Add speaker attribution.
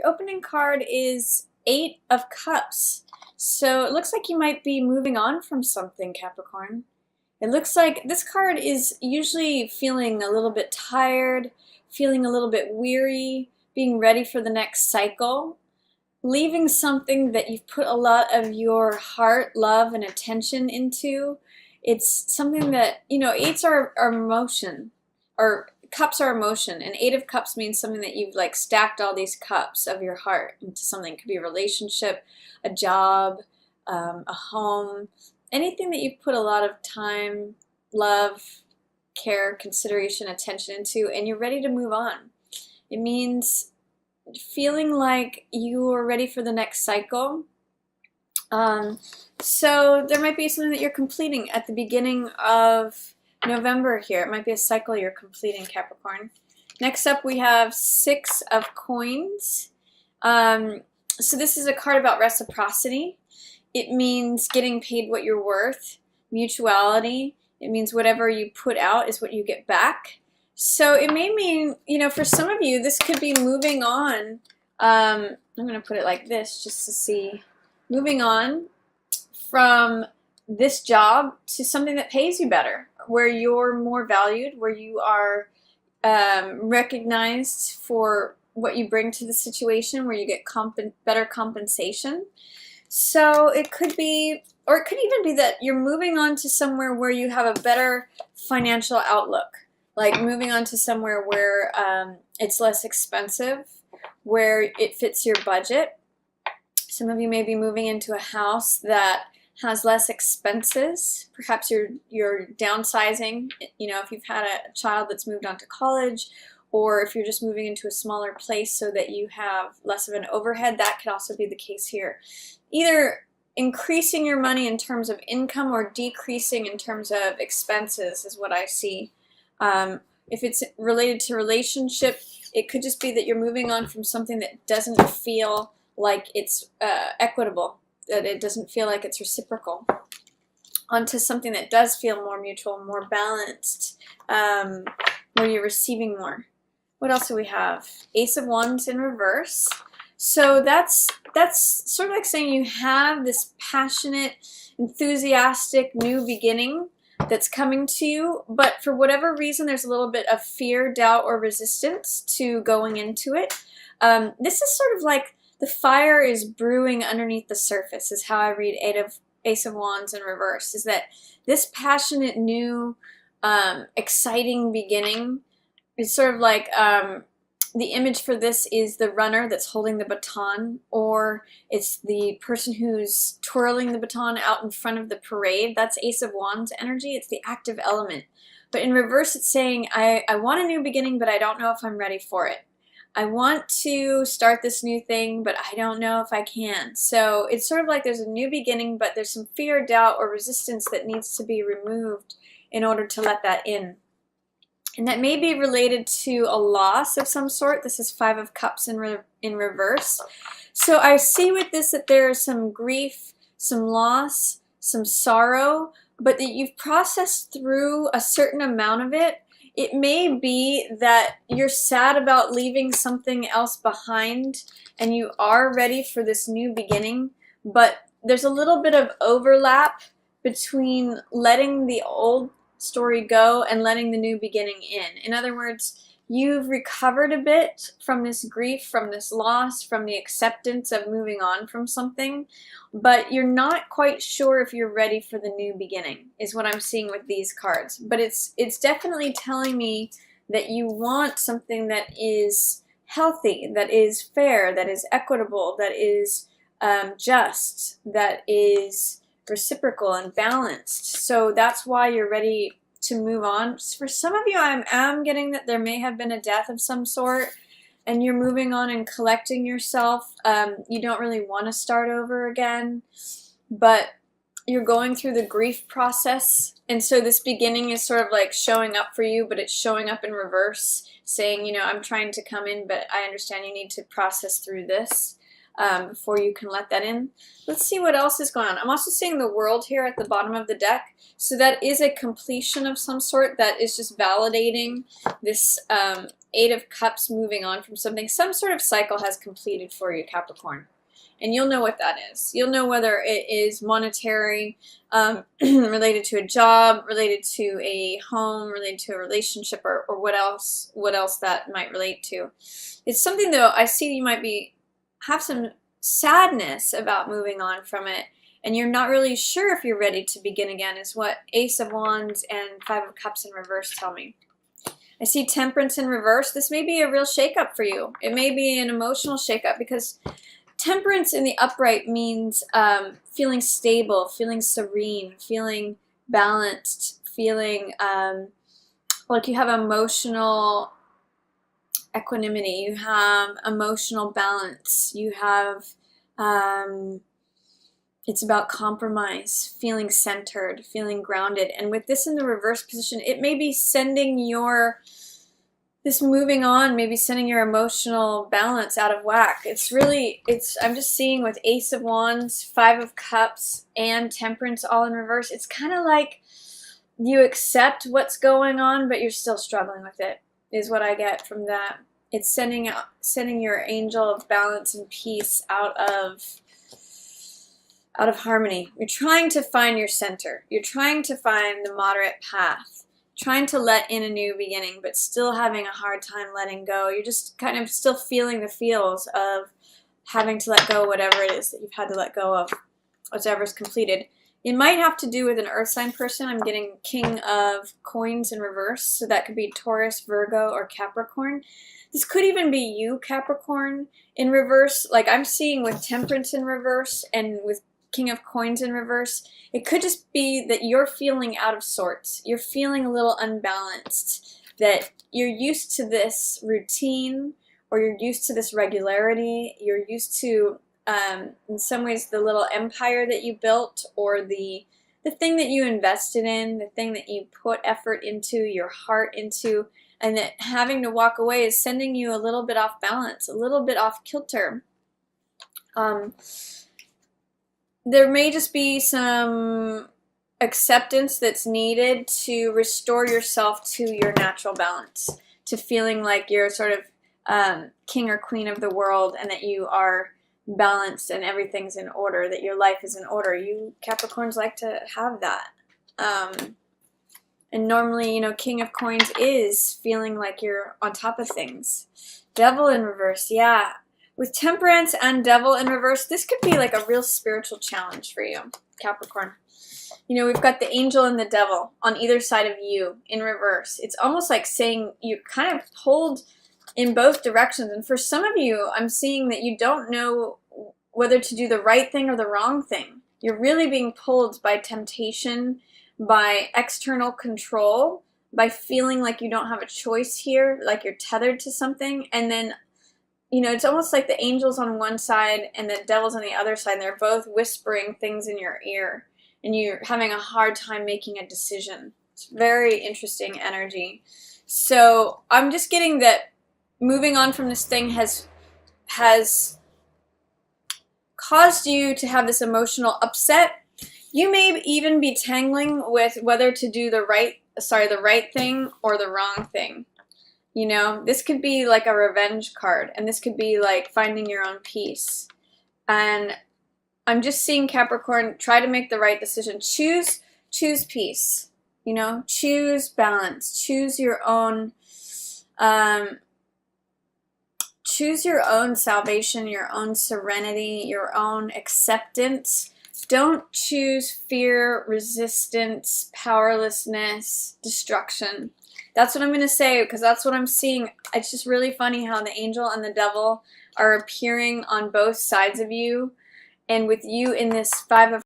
Speaker 1: your opening card is Eight of Cups. So it looks like you might be moving on from something, Capricorn. It looks like this card is usually feeling a little bit tired, feeling a little bit weary, being ready for the next cycle, leaving something that you've put a lot of your heart, love, and attention into. It's something that, eights are emotion, or cups are emotion, and Eight of Cups means something that you've like stacked all these cups of your heart into something. It could be a relationship, a job, a home, anything that you've put a lot of time, love, care, consideration, attention into, and you're ready to move on. It means feeling like you are ready for the next cycle. So there might be something that you're completing at the beginning of November here. It might be a cycle you're completing, Capricorn. Next up, we have Six of Coins. So this is a card about reciprocity. It means getting paid what you're worth, mutuality. It means whatever you put out is what you get back. So it may mean, for some of you, this could be moving on. I'm going to put it like this just to see. Moving on from this job to something that pays you better, where you're more valued, where you are recognized for what you bring to the situation, where you get better compensation. So it could be, or it could even be that you're moving on to somewhere where you have a better financial outlook, like moving on to somewhere where it's less expensive, where it fits your budget. Some of you may be moving into a house that has less expenses. Perhaps you're downsizing, if you've had a child that's moved on to college, or if you're just moving into a smaller place so that you have less of an overhead. That could also be the case here. Either increasing your money in terms of income or decreasing in terms of expenses is what I see. If it's related to relationship, it could just be that you're moving on from something that doesn't feel like it's equitable, that it doesn't feel like it's reciprocal, onto something that does feel more mutual, more balanced, where you're receiving more. What else do we have? Ace of Wands in reverse. So that's sort of like saying you have this passionate, enthusiastic new beginning that's coming to you, but for whatever reason there's a little bit of fear, doubt, or resistance to going into it. This is sort of like the fire is brewing underneath the surface, is how I read Ace of Wands in reverse, is that this passionate, new, exciting beginning is sort of like the image for this is the runner that's holding the baton, or it's the person who's twirling the baton out in front of the parade. That's Ace of Wands energy. It's the active element. But in reverse, it's saying, I want a new beginning, but I don't know if I'm ready for it. I want to start this new thing, but I don't know if I can. So it's sort of like there's a new beginning, but there's some fear, doubt, or resistance that needs to be removed in order to let that in. And that may be related to a loss of some sort. This is Five of Cups in reverse. So I see with this that there's some grief, some loss, some sorrow, but that you've processed through a certain amount of it. It may be that you're sad about leaving something else behind and you are ready for this new beginning, but there's a little bit of overlap between letting the old story go and letting the new beginning in. In other words, you've recovered a bit from this grief, from this loss, from the acceptance of moving on from something, but you're not quite sure if you're ready for the new beginning, is what I'm seeing with these cards. But it's definitely telling me that you want something that is healthy, that is fair, that is equitable, that is just, that is reciprocal and balanced. So that's why you're ready to move on. For some of you, I am getting that there may have been a death of some sort and you're moving on and collecting yourself. You don't really want to start over again, but you're going through the grief process. And so this beginning is sort of like showing up for you, but it's showing up in reverse, saying, I'm trying to come in, but I understand you need to process through this. before you can let that in. Let's see what else is going on. I'm also seeing the World here at the bottom of the deck. So that is a completion of some sort. That is just validating this Eight of Cups, moving on from something. Some sort of cycle has completed for you, Capricorn. And you'll know what that is. You'll know whether it is monetary, related to a job, related to a home, related to a relationship, or what else that might relate to. It's something, though, I see you might have some sadness about moving on from it, and you're not really sure if you're ready to begin again, is what Ace of Wands and Five of Cups in reverse tell me. I see Temperance in reverse. This may be a real shakeup for you. It may be an emotional shakeup, because Temperance in the upright means feeling stable, feeling serene, feeling balanced, feeling like you have emotional equanimity, you have emotional balance, you have, it's about compromise, feeling centered, feeling grounded. And with this in the reverse position, it may be sending this moving on, maybe sending your emotional balance out of whack. I'm just seeing with Ace of Wands, Five of Cups, and Temperance all in reverse, it's kind of like you accept what's going on, but you're still struggling with it, is what I get from that. It's sending your angel of balance and peace out of harmony. You're trying to find your center. You're trying to find the moderate path. Trying to let in a new beginning, but still having a hard time letting go. You're just kind of still feeling the feels of having to let go whatever it is that you've had to let go of, whatever's completed. It might have to do with an earth sign person. I'm getting King of Coins in reverse, so that could be Taurus, Virgo, or Capricorn. This could even be you, Capricorn, in reverse. Like I'm seeing with Temperance in reverse and with King of Coins in reverse. It could just be that you're feeling out of sorts. You're feeling a little unbalanced, that you're used to this routine, or you're used to this regularity. You're used to, in some ways, the little empire that you built, or the thing that you invested in, the thing that you put effort into, your heart into, and that having to walk away is sending you a little bit off balance, a little bit off kilter. There may just be some acceptance that's needed to restore yourself to your natural balance, to feeling like you're sort of king or queen of the world, and that you are balanced and everything's in order, that your life is in order. You Capricorns like to have that. And normally, King of Coins is feeling like you're on top of things. Devil in reverse, yeah. With Temperance and Devil in reverse, this could be like a real spiritual challenge for you, Capricorn. We've got the angel and the devil on either side of you in reverse. It's almost like saying you kind of hold in both directions. And for some of you, I'm seeing that you don't know whether to do the right thing or the wrong thing. You're really being pulled by temptation, by external control, by feeling like you don't have a choice here, like you're tethered to something. And then it's almost like the angel's on one side and the devil's on the other side. They're both whispering things in your ear, and you're having a hard time making a decision. It's very interesting energy. So I'm just getting that moving on from this thing has caused you to have this emotional upset. You may even be tangling with whether to do the right thing or the wrong thing. This could be like a revenge card, and this could be like finding your own peace. And I'm just seeing Capricorn try to make the right decision. Choose peace. Choose balance. Choose your own salvation, your own serenity, your own acceptance. Don't choose fear, resistance, powerlessness, destruction. That's what I'm going to say, because that's what I'm seeing. It's just really funny how the angel and the devil are appearing on both sides of you. And with you in this Five of